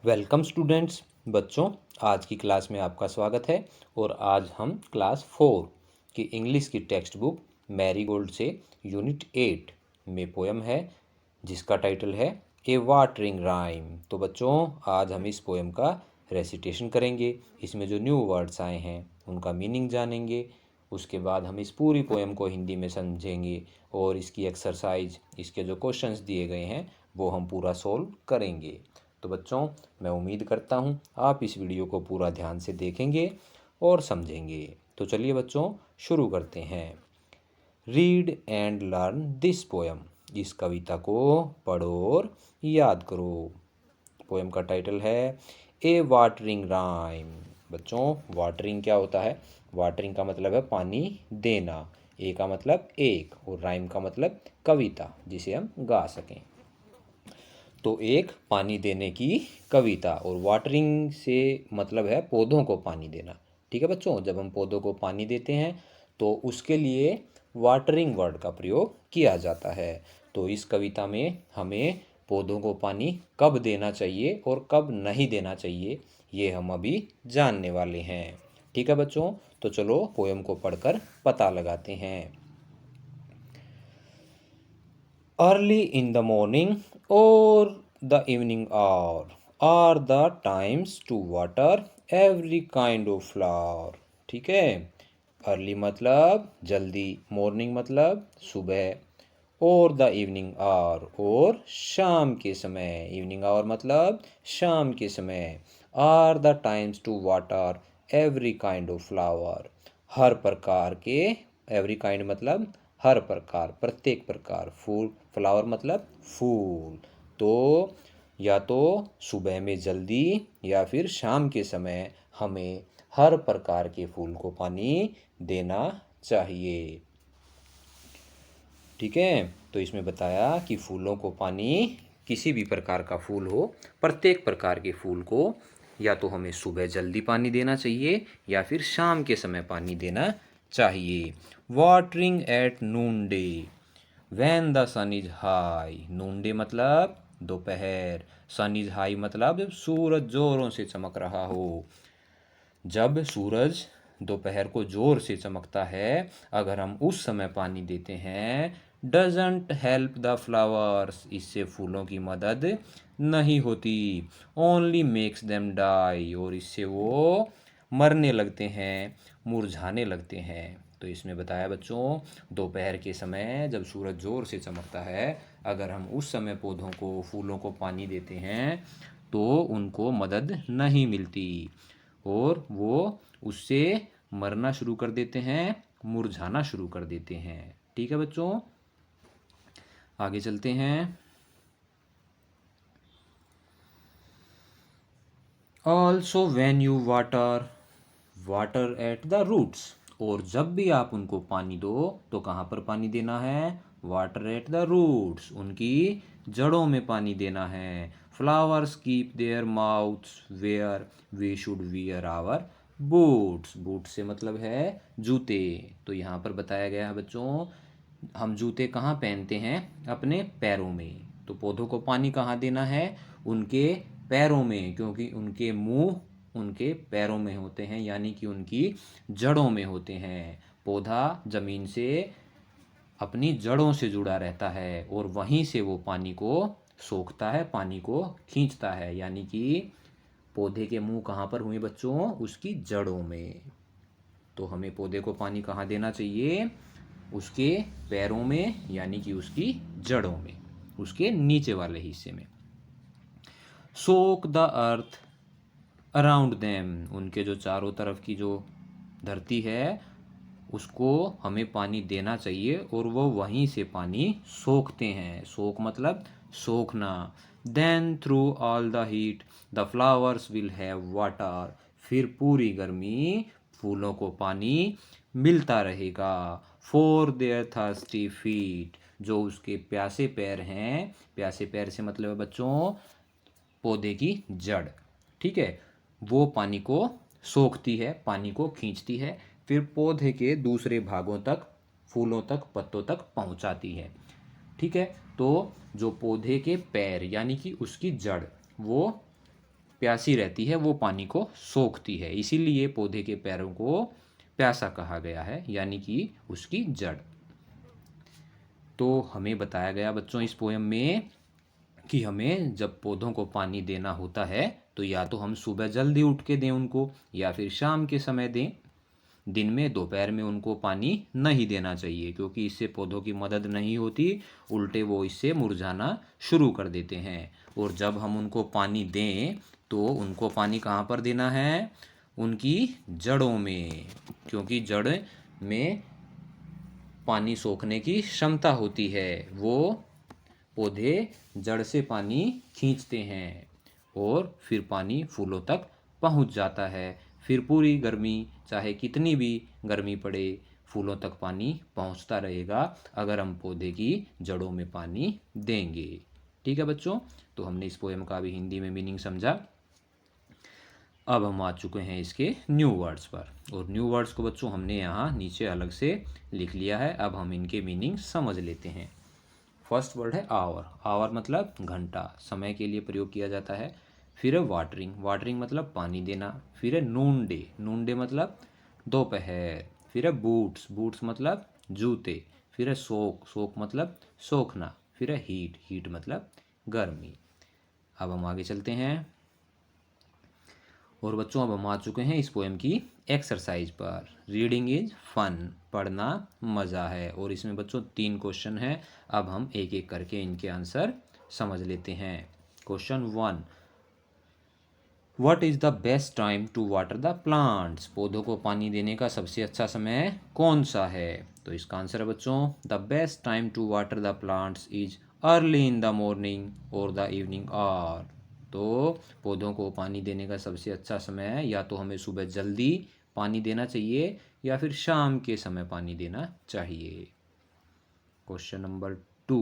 Welcome students. बच्चों, आज की क्लास में आपका स्वागत है। और आज हम क्लास 4 की इंग्लिश की टेक्स्ट बुक मैरीगोल्ड से यूनिट 8 में पोयम है जिसका टाइटल है ए वाटरिंग राइम। तो बच्चों, आज हम इस पोयम का रेसिटेशन करेंगे। इसमें जो न्यू वर्ड्स आए हैं उनका मीनिंग जानेंगे। उसके बाद हम इस पूरी पोयम को हिंदी में समझेंगे और इसकी एक्सरसाइज, इसके जो क्वेश्चंस दिए गए हैं वो हम पूरा सोल्व करेंगे। तो बच्चों, मैं उम्मीद करता हूँ आप इस वीडियो को पूरा ध्यान से देखेंगे और समझेंगे। तो चलिए बच्चों, शुरू करते हैं। Read and learn this poem. इस कविता को पढ़ो और याद करो। पोयम का टाइटल है ए वाटरिंग राइम। बच्चों, वाटरिंग क्या होता है? वाटरिंग का मतलब है पानी देना। ए का मतलब एक और राइम का मतलब कविता जिसे हम गा सकें। तो एक पानी देने की कविता, और वाटरिंग से मतलब है पौधों को पानी देना। ठीक है बच्चों, जब हम पौधों को पानी देते हैं तो उसके लिए वाटरिंग वर्ड का प्रयोग किया जाता है। तो इस कविता में हमें पौधों को पानी कब देना चाहिए और कब नहीं देना चाहिए ये हम अभी जानने वाले हैं। ठीक है बच्चों, तो चलो पोयम को पढ़कर पता लगाते हैं। Early in the morning or the evening hour are the times to water every kind of flower। ठीक है, अर्ली मतलब जल्दी, मॉर्निंग मतलब सुबह, और द इवनिंग आवर और शाम के समय। इवनिंग आवर मतलब शाम के समय। Are the times to water every kind of flower, हर प्रकार के। एवरी काइंड मतलब हर प्रकार, प्रत्येक प्रकार। फूल, फ्लावर मतलब फूल। तो या तो सुबह में जल्दी या फिर शाम के समय हमें हर प्रकार के फूल को पानी देना चाहिए। ठीक है, तो इसमें बताया कि फूलों को पानी, किसी भी प्रकार का फूल हो, प्रत्येक प्रकार के फूल को या तो हमें सुबह जल्दी पानी देना चाहिए या फिर शाम के समय पानी देना चाहिए। Watering at noon day when the sun is high. Noon day मतलब दोपहर, सन इज हाई मतलब जब सूरज जोरों से चमक रहा हो। जब सूरज दोपहर को जोर से चमकता है, अगर हम उस समय पानी देते हैं, डजंट हेल्प द फ्लावर्स, इससे फूलों की मदद नहीं होती। ओनली मेक्स देम डाई, और इससे वो मरने लगते हैं, मुरझाने लगते हैं। तो इसमें बताया बच्चों, दोपहर के समय जब सूरज जोर से चमकता है, अगर हम उस समय पौधों को, फूलों को पानी देते हैं तो उनको मदद नहीं मिलती और वो उससे मरना शुरू कर देते हैं, मुरझाना शुरू कर देते हैं। ठीक है बच्चों, आगे चलते हैं। Also when you water at the roots, और जब भी आप उनको पानी दो तो कहाँ पर पानी देना है? वाटर एट द रूट्स, उनकी जड़ों में पानी देना है। Flowers keep their mouths where we should wear our boots. Boot से मतलब है जूते। तो यहाँ पर बताया गया है बच्चों, हम जूते कहाँ पहनते हैं? अपने पैरों में। तो पौधों को पानी कहाँ देना है? उनके पैरों में, क्योंकि उनके मुंह उनके पैरों में होते हैं, यानी कि उनकी जड़ों में होते हैं। पौधा जमीन से अपनी जड़ों से जुड़ा रहता है और वहीं से वो पानी को सोखता है, पानी को खींचता है। यानी कि पौधे के मुंह कहाँ पर हुए बच्चों? उसकी जड़ों में। तो हमें पौधे को पानी कहाँ देना चाहिए? उसके पैरों में, यानी कि उसकी जड़ों में, उसके नीचे वाले हिस्से में। सोक द अर्थ अराउंड देम, उनके जो चारों तरफ की जो धरती है उसको हमें पानी देना चाहिए और वो वहीं से पानी सोखते हैं। सोख मतलब सोखना। Then through all the heat the flowers will have water, फिर पूरी गर्मी फूलों को पानी मिलता रहेगा। फॉर देयर थर्स्टी फीट, जो उसके प्यासे पैर हैं, प्यासे पैर से मतलब है बच्चों पौधे की जड़। ठीक है, वो पानी को सोखती है, पानी को खींचती है, फिर पौधे के दूसरे भागों तक, फूलों तक, पत्तों तक पहुंचाती है। ठीक है, तो जो पौधे के पैर यानी कि उसकी जड़, वो प्यासी रहती है वो पानी को सोखती है, इसीलिए पौधे के पैरों को प्यासा कहा गया है, यानी कि उसकी जड़। तो हमें बताया गया बच्चों इस पोयम में कि हमें जब पौधों को पानी देना होता है तो या तो हम सुबह जल्दी उठ के दें उनको, या फिर शाम के समय दें। दिन में दोपहर में उनको पानी नहीं देना चाहिए, क्योंकि इससे पौधों की मदद नहीं होती, उल्टे वो इससे मुरझाना शुरू कर देते हैं। और जब हम उनको पानी दें तो उनको पानी कहाँ पर देना है? उनकी जड़ों में, क्योंकि जड़ में पानी सोखने की क्षमता होती है। वो पौधे जड़ से पानी खींचते हैं और फिर पानी फूलों तक पहुंच जाता है। फिर पूरी गर्मी, चाहे कितनी भी गर्मी पड़े, फूलों तक पानी पहुंचता रहेगा अगर हम पौधे की जड़ों में पानी देंगे। ठीक है बच्चों, तो हमने इस पोएम का भी हिंदी में मीनिंग समझा। अब हम आ चुके हैं इसके न्यू वर्ड्स पर, और न्यू वर्ड्स को बच्चों हमने यहाँ नीचे अलग से लिख लिया है। अब हम इनके मीनिंग समझ लेते हैं। फर्स्ट वर्ड है आवर। आवर मतलब घंटा, समय के लिए प्रयोग किया जाता है। फिर है वाटरिंग। वाटरिंग मतलब पानी देना। फिर है नून डे। नून डे मतलब दोपहर। फिर है बूट्स। बूट्स मतलब जूते। फिर है सोक। सोक मतलब सोखना। फिर है हीट। हीट मतलब गर्मी। अब हम आगे चलते हैं, और बच्चों अब हम आ चुके हैं इस पोएम की एक्सरसाइज पर। रीडिंग इज फन, पढ़ना मज़ा है। और इसमें बच्चों 3 क्वेश्चन हैं। अब हम एक एक करके इनके आंसर समझ लेते हैं। Question 1, what is the best time to water the plants? पौधों को पानी देने का सबसे अच्छा समय कौन सा है? तो इसका आंसर है बच्चों, the best time to water the plants is early in the morning और द इवनिंग आवर। तो पौधों को पानी देने का सबसे अच्छा समय है, या तो हमें सुबह जल्दी पानी देना चाहिए या फिर शाम के समय पानी देना चाहिए। Question number 2,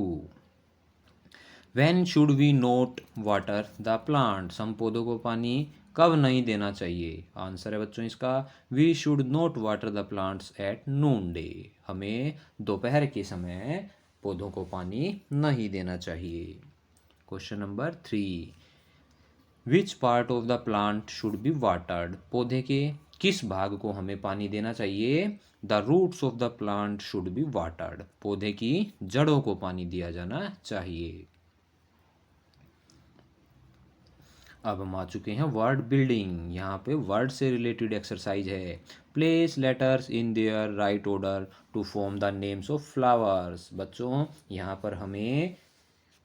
when should we not water the plants? हम पौधों को पानी कब नहीं देना चाहिए? आंसर है बच्चों इसका, we should not water the plants at noon day. हमें दोपहर के समय पौधों को पानी नहीं देना चाहिए। Question number 3, which part of the plant should be watered? पौधे के किस भाग को हमें पानी देना चाहिए? The roots of the plant should be watered. पौधे की जड़ों को पानी दिया जाना चाहिए। अब हम आ चुके हैं वर्ड बिल्डिंग। यहाँ पे वर्ड से रिलेटेड एक्सरसाइज है। Place letters in their right order to form the names of flowers. बच्चों यहाँ पर हमें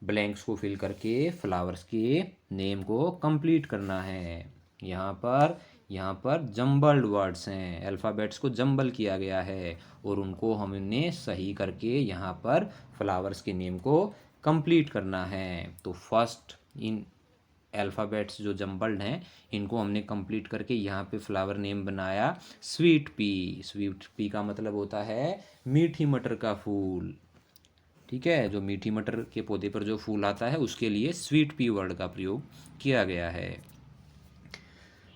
ब्लैंक्स को फिल करके फ्लावर्स के नेम को कंप्लीट करना है। यहाँ पर जम्बल्ड वर्ड्स हैं, अल्फ़ाबेट्स को जम्बल किया गया है और उनको हमने सही करके यहाँ पर फ्लावर्स के नेम को कंप्लीट करना है। तो फर्स्ट इन अल्फ़ाबेट्स जो जम्बल्ड हैं इनको हमने कंप्लीट करके यहाँ पे फ्लावर नेम बनाया स्वीट पी। स्वीट पी का मतलब होता है मीठी मटर का फूल। ठीक है, जो मीठी मटर के पौधे पर जो फूल आता है उसके लिए स्वीट पी वर्ड का प्रयोग किया गया है।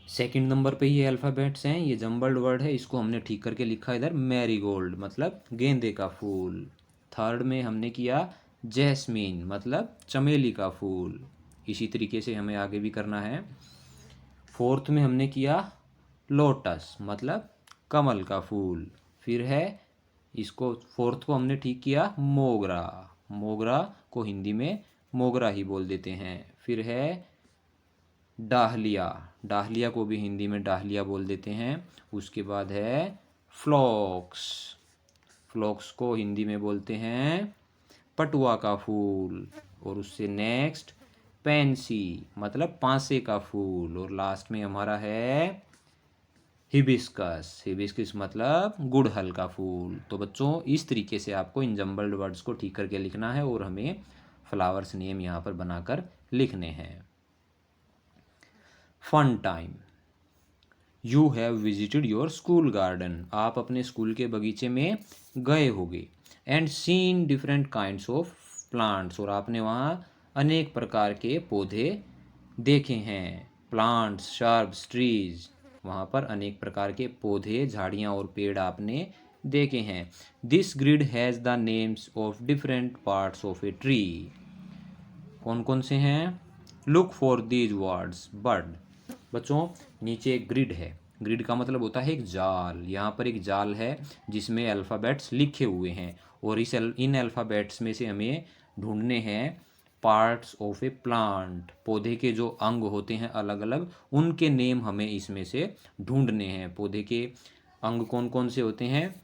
सेकंड नंबर पे ये अल्फ़ाबेट्स हैं, ये जम्बल्ड वर्ड है, इसको हमने ठीक करके लिखा इधर मैरीगोल्ड मतलब गेंदे का फूल। थर्ड में हमने किया जैस्मीन मतलब चमेली का फूल। इसी तरीके से हमें आगे भी करना है। फोर्थ में हमने किया लोटस मतलब कमल का फूल। फिर है इसको फोर्थ को हमने ठीक किया मोगरा। मोगरा को हिंदी में मोगरा ही बोल देते हैं। फिर है डाहलिया। डाहलिया को भी हिंदी में डाहलिया बोल देते हैं। उसके बाद है फ्लॉक्स। फ्लॉक्स को हिंदी में बोलते हैं पटुआ का फूल। और उससे नेक्स्ट पेंसी मतलब पांसे का फूल। और लास्ट में हमारा है हिबिस्कस। हिबिस्कस मतलब गुड़हल का फूल। तो बच्चों इस तरीके से आपको इन जम्बल्ड वर्ड्स को ठीक करके लिखना है और हमें फ्लावर्स नेम यहाँ पर बनाकर लिखने हैं। Fun time, you have visited your school garden. आप अपने स्कूल के बगीचे में गए होगे। And seen different kinds of plants, और आपने वहाँ अनेक प्रकार के पौधे देखे हैं। प्लांट्स, शर्ब्स, ट्रीज, वहाँ पर अनेक प्रकार के पौधे, झाड़ियाँ और पेड़ आपने देखे हैं। This grid has the names of different parts of a tree. कौन कौन से हैं? Look for these words, bird बच्चों नीचे एक ग्रिड है, ग्रिड का मतलब होता है एक जाल। यहाँ पर एक जाल है जिसमें अल्फ़ाबेट्स लिखे हुए हैं, और इन अल्फ़ाबेट्स में से हमें ढूंढने हैं पार्ट्स ऑफ ए प्लांट। पौधे के जो अंग होते हैं अलग अलग, उनके नेम हमें इसमें से ढूंढने हैं। पौधे के अंग कौन कौन से होते हैं?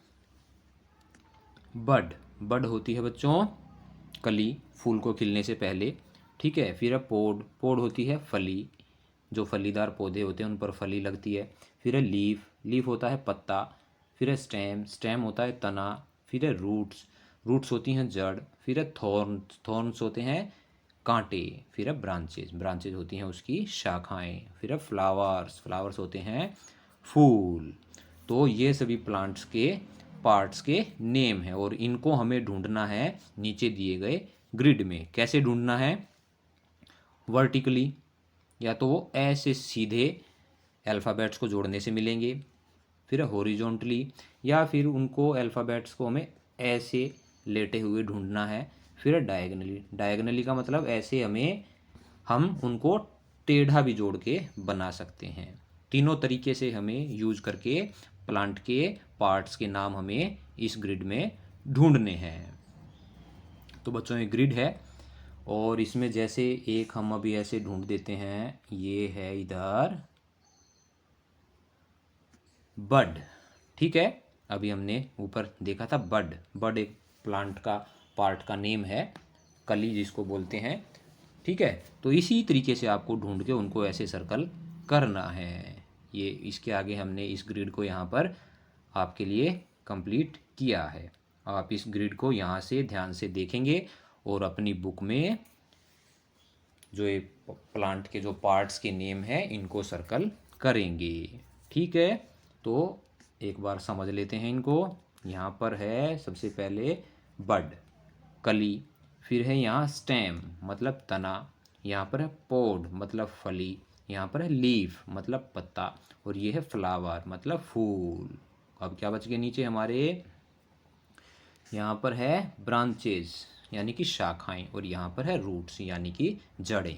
बड, बड होती है बच्चों कली, फूल को खिलने से पहले। ठीक है, फिर है पोड, पोड होती है फली, जो फलीदार पौधे होते हैं उन पर फली लगती है। फिर है लीफ, लीफ होता है पत्ता। फिर है स्टेम, स्टेम होता है तना। फिर है रूट्स, रूट्स होती हैं जड़। फिर है थॉर्न्स, थॉर्न्स होते हैं कांटे। फिर है ब्रांचेज, ब्रांचेज होती हैं उसकी शाखाएं। फिर है फ्लावर्स, फ्लावर्स होते हैं फूल। तो ये सभी प्लांट्स के पार्ट्स के नेम हैं, और इनको हमें ढूंढना है नीचे दिए गए ग्रिड में। कैसे ढूंढना है? वर्टिकली, या तो वो ऐसे सीधे अल्फ़ाबेट्स को जोड़ने से मिलेंगे। फिर हॉरिजॉन्टली, या फिर उनको अल्फ़ाबेट्स को हमें ऐसे लेटे हुए ढूंढना है। फिर डायगनली, डायगनली का मतलब ऐसे हम उनको टेढ़ा भी जोड़ के बना सकते हैं। तीनों तरीके से हमें यूज करके प्लांट के पार्ट्स के नाम हमें इस ग्रिड में ढूंढने हैं। तो बच्चों ये ग्रिड है, और इसमें जैसे एक हम अभी ऐसे ढूंढ देते हैं, ये है इधर बड। ठीक है, अभी हमने ऊपर देखा था बड, बड एक प्लांट का पार्ट का नेम है, कली जिसको बोलते हैं। ठीक है, तो इसी तरीके से आपको ढूंढ के उनको ऐसे सर्कल करना है। ये इसके आगे हमने इस ग्रिड को यहाँ पर आपके लिए कंप्लीट किया है। आप इस ग्रिड को यहाँ से ध्यान से देखेंगे और अपनी बुक में जो ये प्लांट के जो पार्ट्स के नेम हैं इनको सर्कल करेंगे। ठीक है, तो एक बार समझ लेते हैं इनको। यहाँ पर है सबसे पहले बड, कली। फिर है यहाँ स्टेम मतलब तना। यहाँ पर है पोड मतलब फली। यहाँ पर है लीफ मतलब पत्ता, और ये है फ्लावर मतलब फूल। अब क्या बच गए नीचे हमारे? यहाँ पर है ब्रांचेज यानी कि शाखाएं, और यहाँ पर है रूट्स यानी कि जड़ें।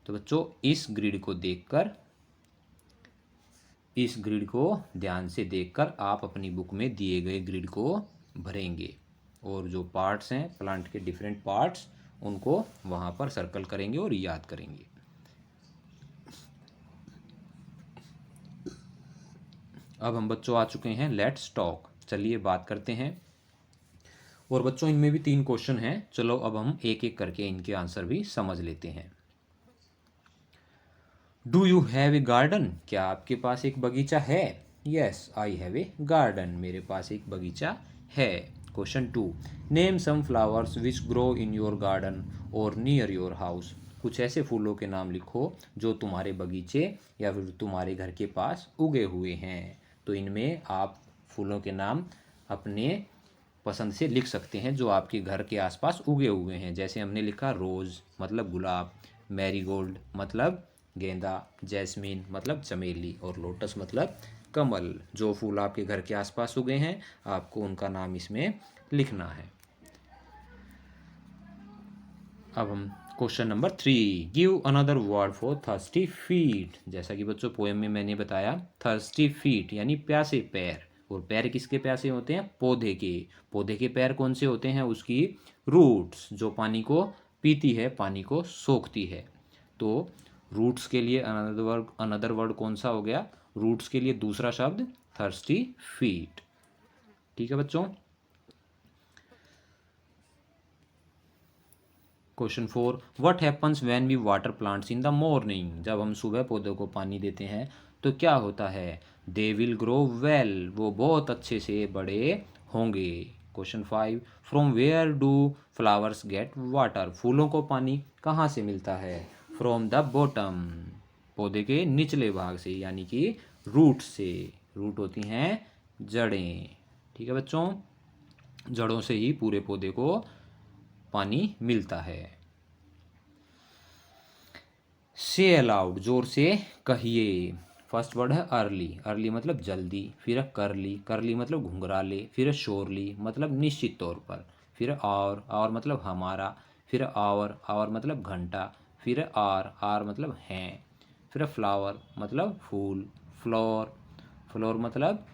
तो बच्चों इस ग्रिड को देखकर, इस ग्रिड को ध्यान से देखकर आप अपनी बुक में दिए गए ग्रिड को भरेंगे, और जो पार्ट्स हैं प्लांट के डिफरेंट पार्ट्स उनको वहाँ पर सर्कल करेंगे और याद करेंगे। अब हम बच्चों आ चुके हैं लेट्स टॉक, चलिए बात करते हैं। और बच्चों इनमें भी 3 क्वेश्चन हैं, चलो अब हम एक एक करके इनके आंसर भी समझ लेते हैं। Do you have a garden? क्या आपके पास एक बगीचा है? Yes I have a garden, मेरे पास एक बगीचा है। Question 2, name some flowers which grow in your garden और नियर योर हाउस। कुछ ऐसे फूलों के नाम लिखो जो तुम्हारे बगीचे या फिर तुम्हारे घर के पास उगे हुए हैं। तो इनमें आप फूलों के नाम अपने पसंद से लिख सकते हैं जो आपके घर के आसपास उगे हुए हैं। जैसे हमने लिखा रोज़ मतलब गुलाब, मैरीगोल्ड मतलब गेंदा, जैस्मीन मतलब चमेली, और लोटस मतलब कमल। जो फूल आपके घर के आसपास उगे हैं आपको उनका नाम इसमें लिखना है। अब हम question number 3, give another word for thirsty feet. जैसा कि बच्चों पोएम में मैंने बताया, थर्स्टी फीट यानी प्यासे पैर। और पैर किसके प्यासे होते हैं? पौधे के। पौधे के पैर कौन से होते हैं? उसकी रूट्स, जो पानी को पीती है, पानी को सोखती है। तो रूट्स के लिए अनदर वर्ड कौन सा हो गया? रूट्स के लिए दूसरा शब्द थर्स्टी फीट। ठीक है बच्चों। Question 4, what happens when we water plants in the morning. जब हम सुबह पौधों को पानी देते हैं तो क्या होता है? दे विल ग्रो वेल, वो बहुत अच्छे से बड़े होंगे। Question 5, from where do flowers get water. फूलों को पानी कहाँ से मिलता है? फ्रॉम द बॉटम, पौधे के निचले भाग से, यानी कि रूट से। रूट होती हैं जड़ें। ठीक है बच्चों, जड़ों से ही पूरे पौधे को पानी मिलता है। से अलाउड, जोर से कहिए। फर्स्ट वर्ड है अर्ली, अर्ली मतलब जल्दी। फिर है करली, करली मतलब घुंघराले। फिर है श्योरली मतलब निश्चित तौर पर। फिर है और मतलब हमारा। फिर है आवर, आवर मतलब घंटा। फिर है आर, आर मतलब हैं। फिर है फ्लावर मतलब फूल, फ्लोर, फ्लोर मतलब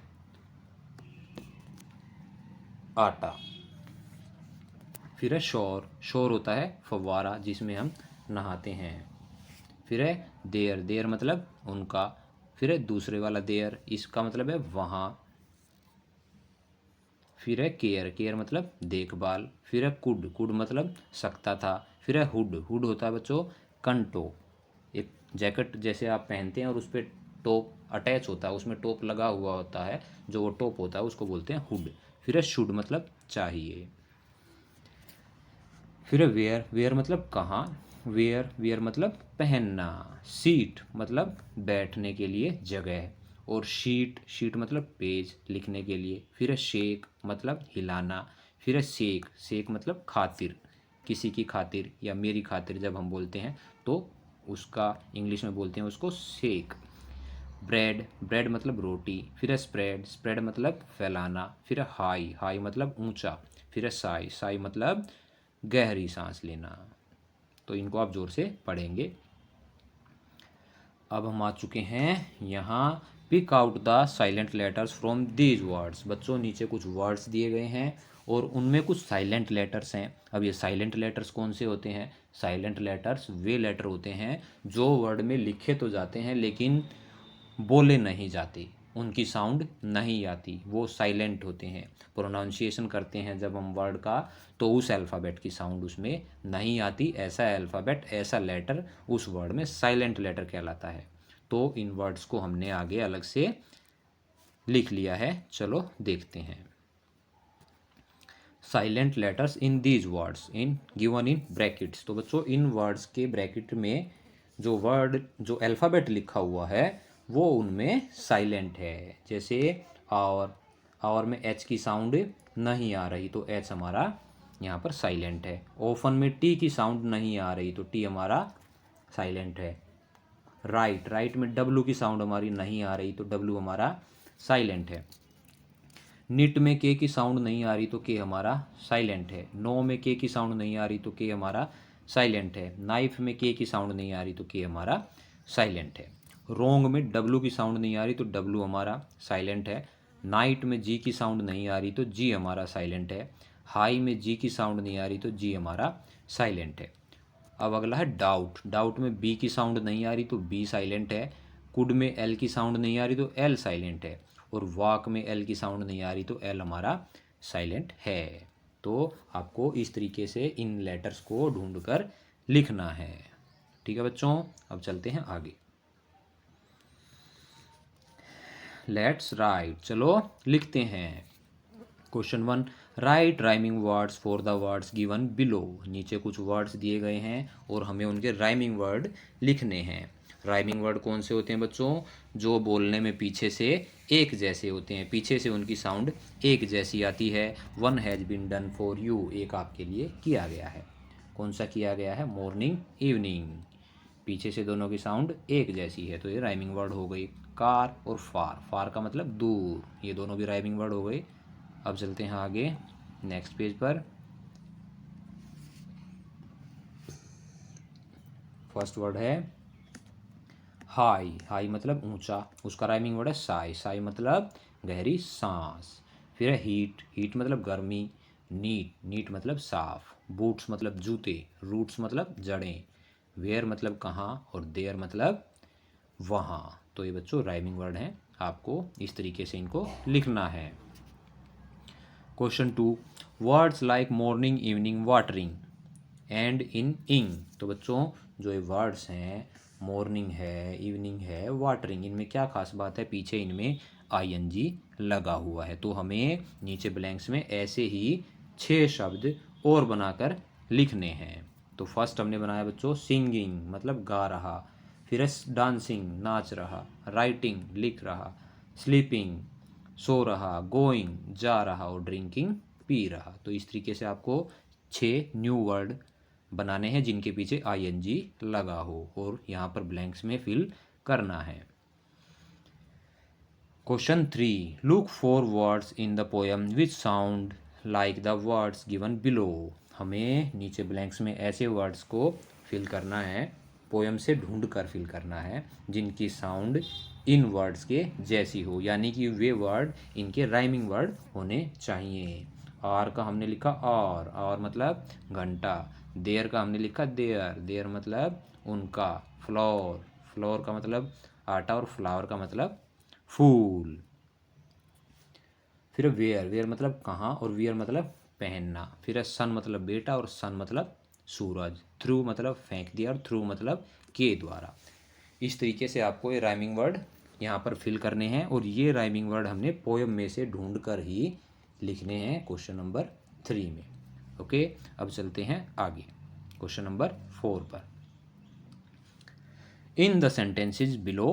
आटा, फिर है शोर, शोर होता है फव्वारा जिसमें हम नहाते हैं, फिर है देयर, देयर मतलब उनका, फिर है दूसरे वाला देयर, इसका मतलब है वहाँ, फिर है केयर, केयर मतलब देखभाल, फिर है कुड, कुड मतलब सकता था, फिर है हुड, हुड होता है बच्चों कंटो, एक जैकेट जैसे आप पहनते हैं और उस पर टोप अटैच होता है, उसमें टोप लगा हुआ होता है, जो वो टोप होता है उसको बोलते हैं हुड, फिर है शुड मतलब चाहिए, फिर है वेयर, वेयर मतलब कहाँ, वेयर, वेयर मतलब पहनना, सीट मतलब बैठने के लिए जगह, और शीट, शीट मतलब पेज लिखने के लिए, फिर है शेक मतलब हिलाना, फिर है शेक, शेक मतलब खातिर, किसी की खातिर या मेरी खातिर जब हम बोलते हैं तो उसका इंग्लिश में बोलते हैं उसको शेक, ब्रेड, ब्रेड मतलब रोटी, फिर है स्प्रेड, स्प्रेड मतलब फैलाना, फिर है हाई, हाई मतलब ऊंचा, फिर है साई, साई मतलब गहरी सांस लेना। तो इनको आप जोर से पढ़ेंगे। अब हम आ चुके हैं यहाँ, pick out the silent letters from these words. बच्चों नीचे कुछ वर्ड्स दिए गए हैं और उनमें कुछ साइलेंट लेटर्स हैं। अब ये साइलेंट लेटर्स कौन से होते हैं? साइलेंट लेटर्स वे लेटर होते हैं जो वर्ड में लिखे तो जाते हैं लेकिन बोले नहीं जाते, उनकी साउंड नहीं आती, वो साइलेंट होते हैं। प्रोनाउंसिएशन करते हैं जब हम वर्ड का तो उस अल्फ़ाबेट की साउंड उसमें नहीं आती, ऐसा अल्फ़ाबेट, ऐसा लेटर उस वर्ड में साइलेंट लेटर कहलाता है। तो इन वर्ड्स को हमने आगे अलग से लिख लिया है, चलो देखते हैं। Silent letters in these words in given in brackets. तो बच्चों इन वर्ड्स के ब्रैकेट में जो वर्ड, जो अल्फ़ाबेट लिखा हुआ है वो उनमें साइलेंट है। जैसे और, और में एच की साउंड नहीं आ रही तो एच हमारा यहाँ पर साइलेंट है। ओफन में टी की साउंड नहीं आ रही तो टी हमारा साइलेंट है। राइट, राइट में डब्लू की साउंड हमारी नहीं आ रही तो डब्लू हमारा साइलेंट है। निट में के की साउंड नहीं आ रही तो के हमारा साइलेंट है। नो में के की साउंड नहीं आ रही तो के हमारा साइलेंट है। नाइफ में के की साउंड नहीं आ रही तो के हमारा साइलेंट है। रोंग में डब्लू की साउंड नहीं आ रही तो डब्लू हमारा साइलेंट है। नाइट में जी की साउंड नहीं आ रही तो जी हमारा साइलेंट है। हाई में जी की साउंड नहीं आ रही तो जी हमारा साइलेंट है। अब अगला है डाउट, डाउट में बी की साउंड नहीं आ रही तो बी साइलेंट है। कुड में एल की साउंड नहीं आ रही तो एल साइलेंट है। और वाक में एल की साउंड नहीं आ रही तो एल हमारा साइलेंट है। तो आपको इस तरीके से इन लेटर्स को ढूंढ कर लिखना है। ठीक है बच्चों, अब चलते हैं आगे। लेट्स राइट, चलो लिखते हैं। Question 1, right rhyming words for the words given below. नीचे कुछ वर्ड्स दिए गए हैं और हमें उनके राइमिंग वर्ड लिखने हैं। राइमिंग वर्ड कौन से होते हैं बच्चों? जो बोलने में पीछे से एक जैसे होते हैं, पीछे से उनकी साउंड एक जैसी आती है। One has been done for you, एक आपके लिए किया गया है। कौन सा किया गया है? मॉर्निंग इवनिंग, पीछे से दोनों की साउंड एक जैसी है तो ये राइमिंग वर्ड हो गई। कार और फार, फार का मतलब दूर, ये दोनों भी राइमिंग वर्ड हो गए। अब चलते हैं आगे नेक्स्ट पेज पर। फर्स्ट वर्ड है हाई, हाई मतलब ऊंचा, उसका राइमिंग वर्ड है साई, साई मतलब गहरी सांस। फिर है हीट, हीट मतलब गर्मी। नीट, नीट मतलब साफ। बूट्स मतलब जूते। रूट्स मतलब जड़ें। वेयर मतलब कहाँ, और देयर मतलब वहाँ। तो ये बच्चों राइमिंग वर्ड हैं, आपको इस तरीके से इनको लिखना है। Question 2, words like morning evening watering and in इंग। तो बच्चों जो ये वर्ड्स हैं, मॉर्निंग है, इवनिंग है, वाटरिंग, इनमें क्या खास बात है? पीछे इनमें आईएनजी लगा हुआ है। तो हमें नीचे ब्लैंक्स में ऐसे ही 6 शब्द और बनाकर लिखने हैं। तो फर्स्ट हमने बनाया बच्चों सिंगिंग मतलब गा रहा, फिर है डांसिंग नाच रहा, राइटिंग लिख रहा, स्लीपिंग सो रहा, गोइंग जा रहा, और ड्रिंकिंग पी रहा। तो इस तरीके से आपको 6 न्यू वर्ड बनाने हैं जिनके पीछे आईएनजी लगा हो और यहाँ पर ब्लैंक्स में फिल करना है। Question 3, look for words in the poem which sound like the words given below. हमें नीचे ब्लैंक्स में ऐसे वर्ड्स को फिल करना है पोयम से ढूंढ कर फिल करना है जिनकी साउंड इन वर्ड्स के जैसी हो, यानी कि वे वर्ड इनके राइमिंग वर्ड होने चाहिए। आर का हमने लिखा और मतलब घंटा। देयर का हमने लिखा देयर, देयर मतलब उनका। फ्लोर, फ्लोर का मतलब आटा और फ्लावर का मतलब फूल। फिर वेयर, वेयर मतलब कहाँ और वियर मतलब पहनना। फिर सन मतलब बेटा और सन मतलब सूरज। थ्रू मतलब फेंक दिया और थ्रू मतलब के द्वारा। इस तरीके से आपको ये राइमिंग वर्ड यहाँ पर फिल करने हैं और ये राइमिंग वर्ड हमने पोयम में से ढूंढ कर ही लिखने हैं क्वेश्चन नंबर 3 में। ओके, अब चलते हैं आगे क्वेश्चन नंबर 4 पर। In the sentences below,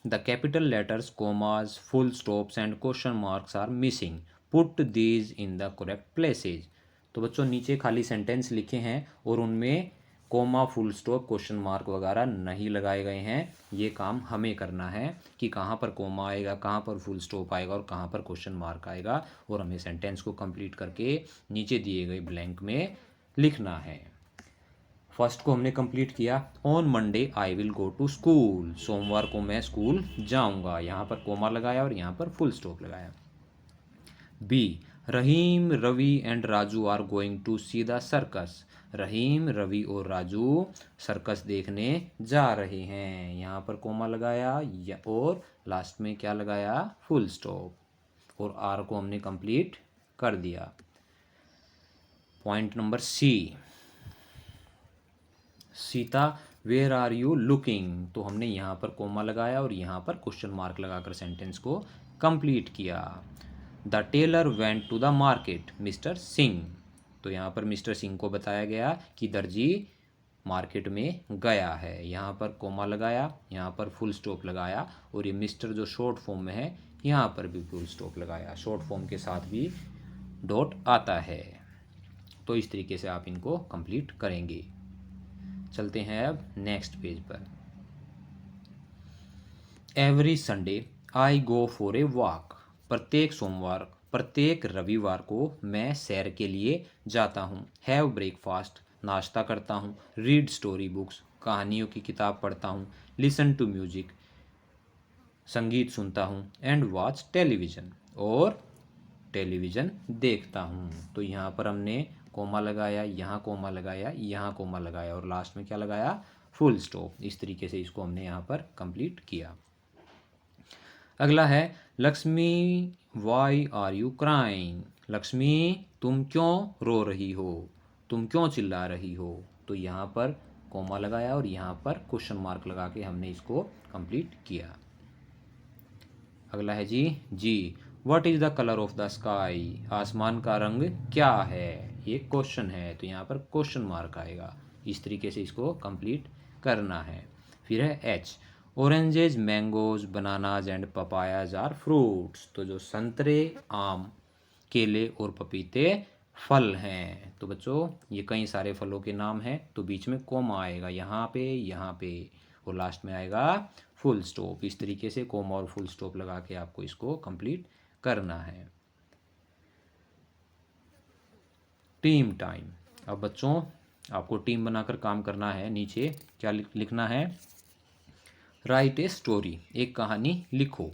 the capital letters, commas, full stops and question marks are missing. Put these in the correct places. तो बच्चों नीचे खाली सेंटेंस लिखे हैं और उनमें comma, full stop, question mark वगैरह नहीं लगाए गए हैं। ये काम हमें करना है कि कहाँ पर कोमा आएगा, कहाँ पर फुल स्टॉप आएगा और कहाँ पर क्वेश्चन मार्क आएगा, और हमें सेंटेंस को कंप्लीट करके नीचे दिए गए ब्लैंक में लिखना है। फर्स्ट को हमने कंप्लीट किया। On Monday I will go to school, सोमवार को मैं स्कूल जाऊंगा, यहाँ पर कोमा लगाया और यहाँ पर फुल स्टॉप लगाया। B, Rahim, Ravi and Raju are going to see the circus, Rahim, Ravi और राजू सर्कस देखने जा रहे हैं, यहाँ पर कोमा लगाया और लास्ट में क्या लगाया, फुल स्टॉप, और आर को हमने कंप्लीट कर दिया। Point number C, Sita where are you looking, तो हमने यहाँ पर कोमा लगाया और यहाँ पर क्वेश्चन मार्क लगाकर सेंटेंस को कंप्लीट किया। The tailor went to the market mister Singh, तो यहाँ पर मिस्टर सिंह को बताया गया कि दर्जी मार्केट में गया है, यहाँ पर कोमा लगाया, यहाँ पर फुल स्टॉप लगाया, और ये मिस्टर जो शॉर्ट फॉर्म में है यहाँ पर भी फुल स्टॉप लगाया, शॉर्ट फॉर्म के साथ भी डॉट आता है। तो इस तरीके से आप इनको कंप्लीट करेंगे। चलते हैं अब नेक्स्ट पेज पर। Every Sunday I go for a walk, प्रत्येक सोमवार, प्रत्येक रविवार को मैं सैर के लिए जाता हूँ। हैव ब्रेकफास्ट, नाश्ता करता हूँ। रीड स्टोरी बुक्स, कहानियों की किताब पढ़ता हूँ। लिसन टू म्यूजिक, संगीत सुनता हूँ। एंड वॉच टेलीविज़न, और टेलीविज़न देखता हूँ। तो यहाँ पर हमने कोमा लगाया, यहाँ कोमा लगाया, यहाँ कोमा लगाया, और लास्ट में क्या लगाया, फुल स्टॉप। इस तरीके से इसको हमने यहाँ पर कंप्लीट किया। अगला है Lakshmi why are you crying, Lakshmi तुम क्यों रो रही हो, तुम क्यों चिल्ला रही हो, तो यहाँ पर कोमा लगाया और यहाँ पर क्वेश्चन मार्क लगा के हमने इसको कंप्लीट किया। अगला है G, what is the colour of the sky, आसमान का रंग क्या है, ये क्वेश्चन है, तो यहाँ पर क्वेश्चन मार्क आएगा। इस तरीके से इसको कंप्लीट करना है। फिर है H, oranges, mangoes, bananas and papayas are fruits, तो जो संतरे, आम, केले और पपीते फल हैं। तो बच्चों ये कई सारे फलों के नाम हैं, तो बीच में कोमा आएगा यहाँ पे, और लास्ट में आएगा फुल स्टॉप। इस तरीके से कोमा और फुल स्टॉप लगा के आपको इसको कंप्लीट करना है। टीम टाइम, अब बच्चों आपको टीम बनाकर काम करना है। नीचे क्या लिखना है, राइट ए स्टोरी, एक कहानी लिखो।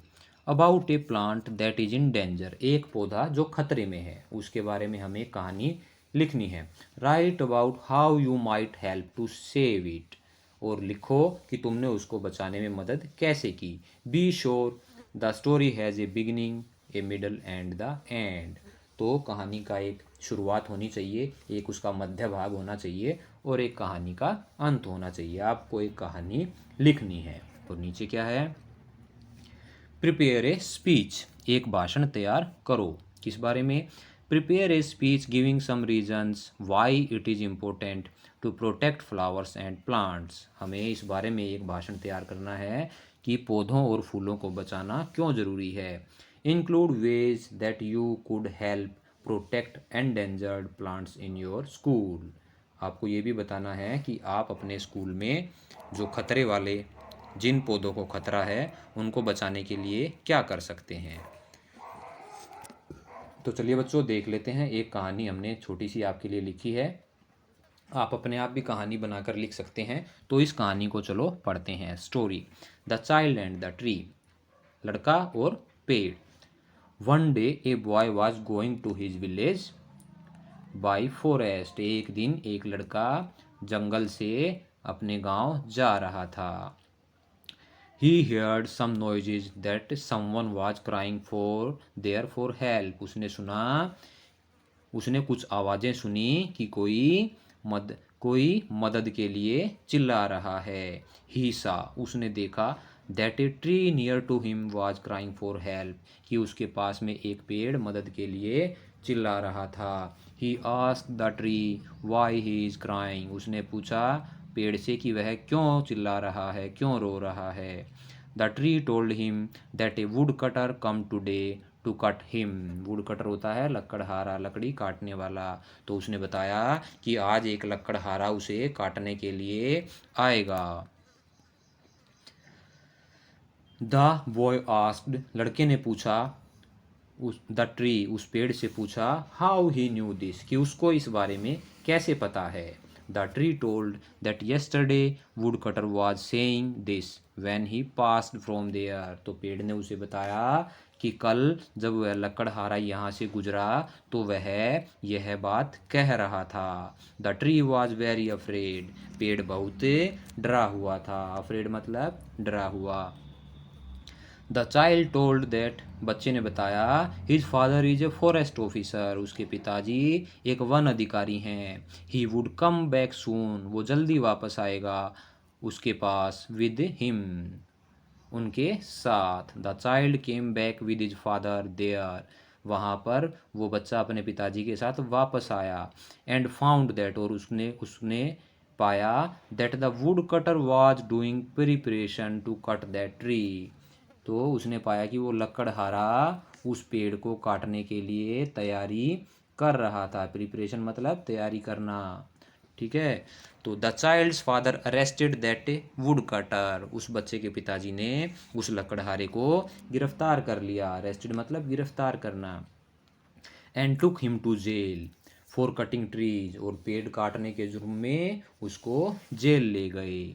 About A plant that is in danger, एक पौधा जो खतरे में है, उसके बारे में हमें एक कहानी लिखनी है। Write about how you might help to save it, और लिखो कि तुमने उसको बचाने में मदद कैसे की। Be sure the story has a beginning, A middle and the end, तो कहानी का एक शुरुआत होनी चाहिए, एक उसका मध्य भाग होना चाहिए और एक कहानी का अंत होना चाहिए। आपको एक कहानी लिखनी है। और नीचे क्या है, प्रिपेयर ए स्पीच, एक भाषण तैयार करो। किस बारे में, prepare a speech giving some reasons why it is important to protect flowers and plants, हमें इस बारे में एक भाषण तैयार करना है कि पौधों और फूलों को बचाना क्यों ज़रूरी है। Include ways that you could help protect endangered plants in your school, आपको ये भी बताना है कि आप अपने स्कूल में जो खतरे वाले, जिन पौधों को खतरा है, उनको बचाने के लिए क्या कर सकते हैं। तो चलिए बच्चों देख लेते हैं, एक कहानी हमने छोटी सी आपके लिए लिखी है। आप अपने आप भी कहानी बनाकर लिख सकते हैं। तो इस कहानी को चलो पढ़ते हैं। Story, the child and the tree, लड़का और पेड़। One day a boy was going to his village by forest. एक दिन एक लड़का जंगल से अपने गांव जा रहा था। He heard some noises that someone was crying for there for help. उसने कुछ आवाज़ें सुनी कि कोई मदद के लिए चिल्ला रहा है। He saw, उसने देखा that a tree near to him was crying for help, कि उसके पास में एक पेड़ मदद के लिए चिल्ला रहा था। He asked the tree why he is crying. उसने पूछा पेड़ से कि वह क्यों चिल्ला रहा है, क्यों रो रहा है। The tree told him that a wood cutter come today to cut him. Wood cutter होता है लकड़हारा, लकड़ी काटने वाला। तो उसने बताया कि आज एक लकड़हारा उसे काटने के लिए आएगा। द बॉय आस्क्ड, लड़के ने पूछा, द ट्री, उस पेड़ से पूछा, हाउ ही न्यू दिस, कि उसको इस बारे में कैसे पता है। The tree told that yesterday wood cutter was saying this when he passed from there. तो पेड़ ने उसे बताया कि कल जब वह लकड़हारा यहाँ से गुजरा तो वह यह बात कह रहा था। The tree was very afraid, पेड़ बहुत डरा हुआ था। अफ्रेड मतलब डरा हुआ। द चाइल्ड टोल्ड दैट, बच्चे ने बताया, his father is a forest officer, उसके पिताजी एक वन अधिकारी हैं। He would come back soon, वो जल्दी वापस आएगा उसके पास। विद हिम, उनके साथ। The child came back with his father there, वहाँ पर वो बच्चा अपने पिताजी के साथ वापस आया। एंड फाउंड दैट, और उसने उसने पाया, that the wood cutter was doing preparation to cut that tree. तो उसने पाया कि वो लकड़हारा उस पेड़ को काटने के लिए तैयारी कर रहा था। प्रिपरेशन मतलब तैयारी करना, ठीक है। तो the child's father arrested that wood cutter, उस बच्चे के पिताजी ने उस लकड़हारे को गिरफ्तार कर लिया। अरेस्टेड मतलब गिरफ्तार करना। And took him to jail for cutting trees, और पेड़ काटने के जुर्म में उसको जेल ले गए।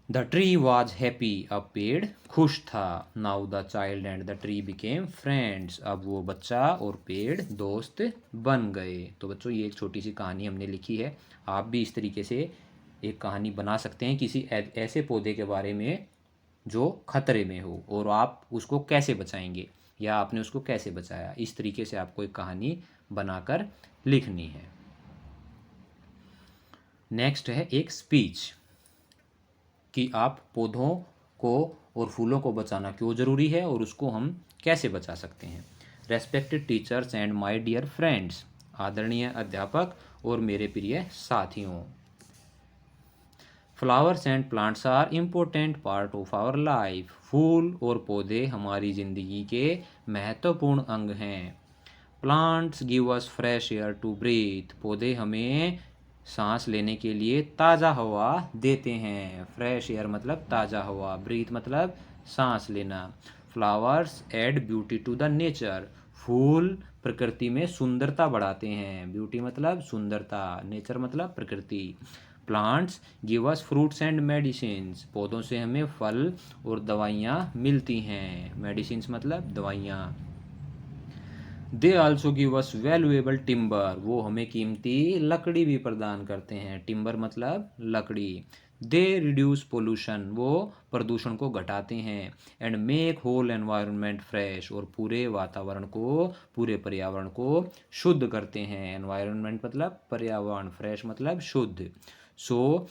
द ट्री वॉज हैप्पी, अब पेड़ खुश था। Now the child and the tree became friends, अब वो बच्चा और पेड़ दोस्त बन गए। तो बच्चों ये एक छोटी सी कहानी हमने लिखी है। आप भी इस तरीके से एक कहानी बना सकते हैं किसी ऐसे पौधे के बारे में जो खतरे में हो, और आप उसको कैसे बचाएंगे या आपने उसको कैसे बचाया। इस तरीके से आपको एक कहानी बनाकर लिखनी है। नेक्स्ट है एक स्पीच, कि आप पौधों को और फूलों को बचाना क्यों ज़रूरी है और उसको हम कैसे बचा सकते हैं। Respected teachers and my dear friends, आदरणीय अध्यापक और मेरे प्रिय साथियों। Flowers and plants are important part of our life, फूल और पौधे हमारी ज़िंदगी के महत्वपूर्ण अंग हैं। Plants give us fresh air to breathe, पौधे हमें सांस लेने के लिए ताज़ा हवा देते हैं। फ्रेश एयर मतलब ताज़ा हवा, ब्रीथ मतलब सांस लेना। Flowers add beauty to the nature, फूल प्रकृति में सुंदरता बढ़ाते हैं। ब्यूटी मतलब सुंदरता, नेचर मतलब प्रकृति। Plants give us fruits and medicines, पौधों से हमें फल और दवाइयाँ मिलती हैं। मेडिसिन्स मतलब दवाइयाँ। They also give us valuable timber, वो हमें कीमती लकड़ी भी प्रदान करते हैं। टिम्बर मतलब लकड़ी। दे रिड्यूस पोल्यूशन, वो प्रदूषण को घटाते हैं। And make whole environment fresh, और पूरे वातावरण को, पूरे पर्यावरण को शुद्ध करते हैं। एनवायरनमेंट मतलब पर्यावरण, फ्रेश मतलब शुद्ध। So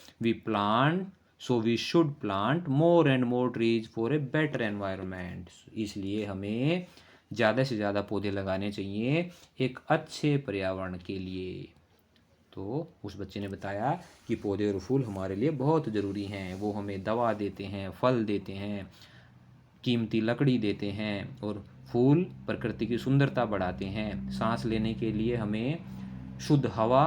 we should plant more and more trees for a better environment, इसलिए हमें ज़्यादा से ज़्यादा पौधे लगाने चाहिए एक अच्छे पर्यावरण के लिए। तो उस बच्चे ने बताया कि पौधे और फूल हमारे लिए बहुत ज़रूरी हैं, वो हमें दवा देते हैं, फल देते हैं, कीमती लकड़ी देते हैं, और फूल प्रकृति की सुंदरता बढ़ाते हैं। सांस लेने के लिए हमें शुद्ध हवा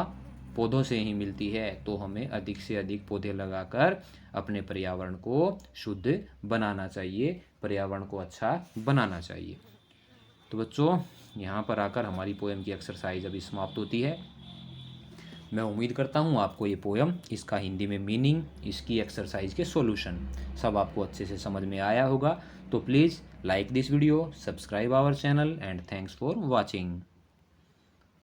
पौधों से ही मिलती है, तो हमें अधिक से अधिक पौधे लगाकर अपने पर्यावरण को शुद्ध बनाना चाहिए, पर्यावरण को अच्छा बनाना चाहिए। तो बच्चों यहाँ पर आकर हमारी पोएम की एक्सरसाइज अभी समाप्त होती है। मैं उम्मीद करता हूँ आपको ये पोयम, इसका हिंदी में मीनिंग, इसकी एक्सरसाइज के सॉल्यूशन सब आपको अच्छे से समझ में आया होगा। तो please like this video, subscribe our channel and thanks for watching.